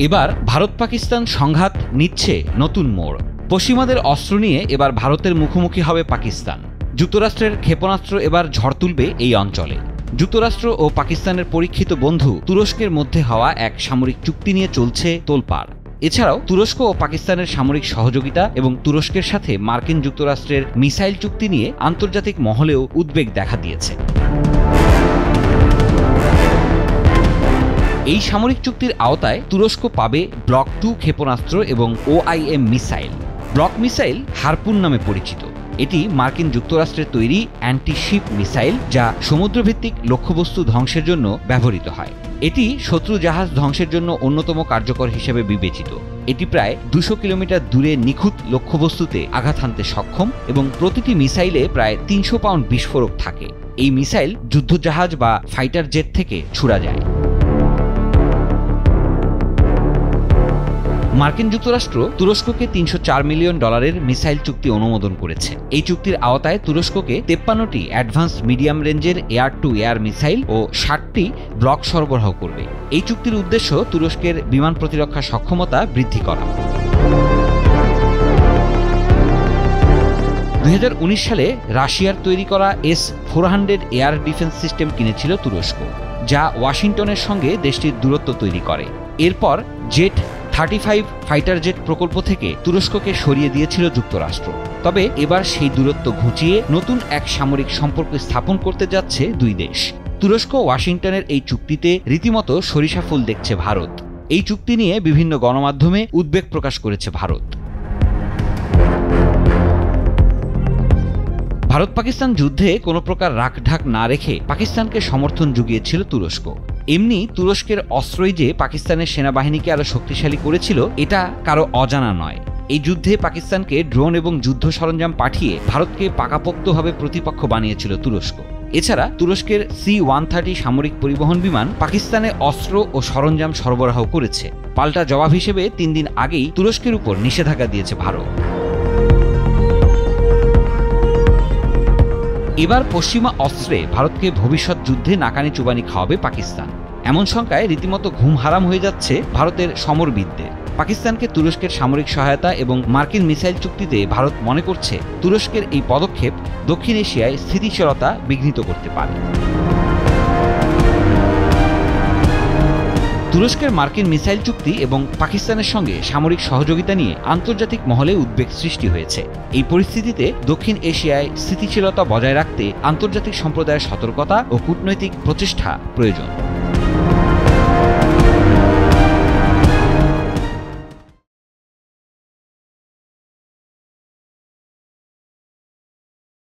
এবার ভারত পাকিস্তান সংঘাত নিচ্ছে নতুন মোড়। পশ্চিমাদের অস্ত্র নিয়ে এবার ভারতের মুখোমুখি হবে পাকিস্তান। যুক্তরাষ্ট্রের ক্ষেপণাস্ত্র এবার ঝড় তুলবে এই অঞ্চলে। যুক্তরাষ্ট্র ও পাকিস্তানের পরীক্ষিত বন্ধু তুরস্কের মধ্যে হওয়া এক সামরিক চুক্তি নিয়ে চলছে তোলপাড়। এছাড়াও তুরস্ক ও পাকিস্তানের সামরিক সহযোগিতা এবং তুরস্কের সাথে মার্কিন যুক্তরাষ্ট্রের মিসাইল চুক্তি নিয়ে আন্তর্জাতিক মহলেও উদ্বেগ দেখা দিয়েছে। এই সামরিক চুক্তির আওতায় তুরস্ক পাবে ব্লক 2 ক্ষেপণাস্ত্র এবং OIM missile. Block missile harpoon নামে পরিচিত। এটি মার্কিন যুক্তরাষ্ট্রের তৈরি অ্যান্টি-শিপ মিসাইল, যা সমুদ্রভিত্তিক লক্ষ্যবস্তু ধ্বংসের জন্য ব্যবহৃত হয়। এটি শত্রু জাহাজ ধ্বংসের জন্য অন্যতম কার্যকর হিসেবে বিবেচিত। এটি প্রায় 200 কিলোমিটার দূরে নিখুঁত লক্ষ্যবস্তুতে আঘাত হানতে সক্ষম এবং প্রতিটি মিসাইলে প্রায় 300 পাউন্ড বিস্ফোরক থাকে। এই মিসাইল যুদ্ধজাহাজ বা ফাইটার জেট থেকে ছুড়া যায়। মার্কিন যুক্তরাষ্ট্র তুরস্ককে $304 মিলিয়ন মিসাইল চুক্তি অনুমোদন করেছে। এই চুক্তির আওতায় তুরস্ককে 53টি অ্যাডভান্স মিডিয়াম রেঞ্জের এয়ার টু এয়ার মিসাইল ও 60টি ব্লক সরবরাহ করবে। এই চুক্তির উদ্দেশ্য তুরস্কের বিমান প্রতিরক্ষা সক্ষমতা বৃদ্ধি করা। 2019 সালে রাশিয়ার তৈরি করা S-400 এয়ার ডিফেন্স সিস্টেম কিনেছিল তুরস্ক, যা ওয়াশিংটনের সঙ্গে দেশটির দূরত্ব তৈরি করে। এরপর জেট 35 ফাইটার জেট প্রকল্প থেকে তুরস্ককে সরিয়ে দিয়েছিল যুক্তরাষ্ট্র। তবে এবার সেই দূরত্ব ঘুচিয়ে নতুন এক সামরিক সম্পর্ক স্থাপন করতে যাচ্ছে দুই দেশ। তুরস্ক ওয়াশিংটনের এই চুক্তিতে রীতিমতো সরিষা ফুল দেখছে ভারত। এই চুক্তি নিয়ে বিভিন্ন গণমাধ্যমে উদ্বেগ প্রকাশ করেছে ভারত। ভারত পাকিস্তান যুদ্ধে কোনো প্রকার রাখঢাক না রেখে পাকিস্তানকে সমর্থন জুগিয়েছিল তুরস্ক। এমনি তুরস্কের অস্ত্রই যে পাকিস্তানের সেনাবাহিনীকে আরো শক্তিশালী করেছিল, এটা কারো অজানা নয়। এই যুদ্ধে পাকিস্তানকে ড্রোন এবং যুদ্ধ সরঞ্জাম পাঠিয়ে ভারতকে পাকাপোক্তভাবে প্রতিপক্ষ বানিয়েছিল তুরস্ক। এছাড়া তুরস্কের C-130 সামরিক পরিবহন বিমান পাকিস্তানে অস্ত্র ও সরঞ্জাম সরবরাহ করেছে। পাল্টা জবাব হিসেবে 3 দিন আগেই তুরস্কের উপর নিষেধাজ্ঞা দিয়েছে ভারত। এবার পশ্চিমা অস্ত্রে ভারতকে ভবিষ্যৎ যুদ্ধে নাকানি চুবানি খাওয়াবে পাকিস্তান। এমন শঙ্কায় রীতিমতো ঘুম হারাম হয়ে যাচ্ছে ভারতের সমরবিদদের। পাকিস্তানকে তুরস্কের সামরিক সহায়তা এবং মার্কিন মিসাইল চুক্তিতে ভারত মনে করছে তুরস্কের এই পদক্ষেপ দক্ষিণ এশিয়ায় স্থিতিশীলতা বিঘ্নিত করতে পারে। তুরস্কের মার্কিন মিসাইল চুক্তি এবং পাকিস্তানের সঙ্গে সামরিক সহযোগিতা নিয়ে আন্তর্জাতিক মহলে উদ্বেগ সৃষ্টি হয়েছে। এই পরিস্থিতিতে দক্ষিণ এশিয়ায় স্থিতিশীলতা বজায় রাখতে আন্তর্জাতিক সম্প্রদায়ের সতর্কতা ও কূটনৈতিক প্রচেষ্টা প্রয়োজন।